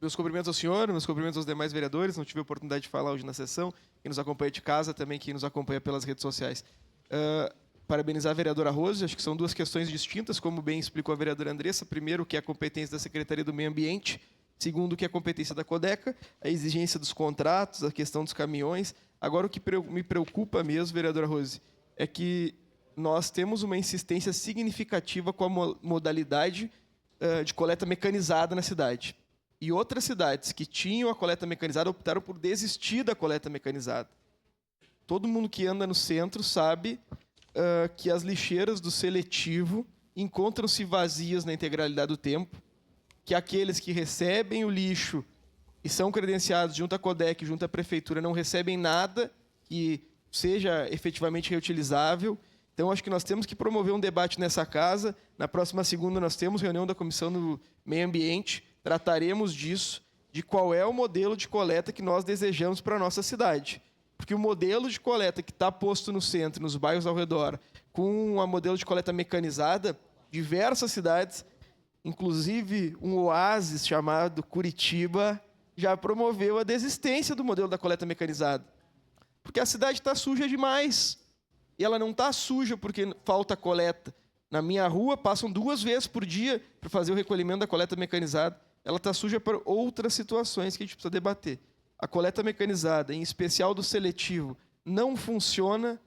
Meus cumprimentos ao senhor, meus cumprimentos aos demais vereadores. Não tive a oportunidade de falar hoje na sessão. Quem nos acompanha de casa, também quem nos acompanha pelas redes sociais. Parabenizar a vereadora Rose. Acho que são duas questões distintas, como bem explicou a vereadora Andressa. Primeiro, que é a competência da Secretaria do Meio Ambiente. Segundo, que é a competência da Codeca, a exigência dos contratos, a questão dos caminhões. Agora, o que me preocupa mesmo, vereadora Rose, é que nós temos uma insistência significativa com a modalidade de coleta mecanizada na cidade. E outras cidades que tinham a coleta mecanizada optaram por desistir da coleta mecanizada. Todo mundo que anda no centro sabe que as lixeiras do seletivo encontram-se vazias na integralidade do tempo, que aqueles que recebem o lixo e são credenciados junto à Codec, junto à Prefeitura, não recebem nada que seja efetivamente reutilizável. Então, acho que nós temos que promover um debate nessa casa. Na próxima segunda, nós temos reunião da Comissão do Meio Ambiente. Trataremos disso, de qual é o modelo de coleta que nós desejamos para a nossa cidade. Porque o modelo de coleta que está posto no centro, nos bairros ao redor, com um modelo de coleta mecanizada, diversas cidades, inclusive um oásis chamado Curitiba, já promoveu a desistência do modelo da coleta mecanizada. Porque a cidade está suja demais. E ela não está suja porque falta coleta. Na minha rua, passam 2 vezes por dia para fazer o recolhimento da coleta mecanizada. Ela está suja por outras situações que a gente precisa debater. A coleta mecanizada, em especial do seletivo, não funciona,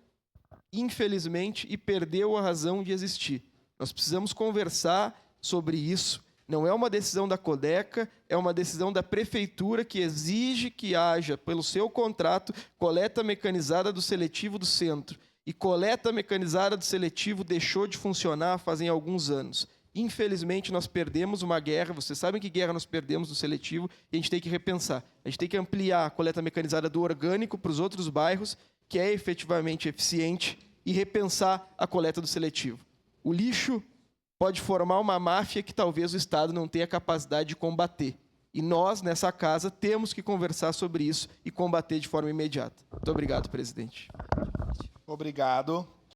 infelizmente, e perdeu a razão de existir. Nós precisamos conversar sobre isso. Não é uma decisão da Codeca, é uma decisão da Prefeitura que exige que haja, pelo seu contrato, coleta mecanizada do seletivo do centro. E coleta mecanizada do seletivo deixou de funcionar fazem alguns anos. Infelizmente, nós perdemos uma guerra. Vocês sabem que guerra nós perdemos do seletivo e a gente tem que repensar. A gente tem que ampliar a coleta mecanizada do orgânico para os outros bairros, que é efetivamente eficiente, e repensar a coleta do seletivo. O lixo pode formar uma máfia que talvez o Estado não tenha capacidade de combater. E nós, nessa casa, temos que conversar sobre isso e combater de forma imediata. Muito obrigado, presidente. Obrigado.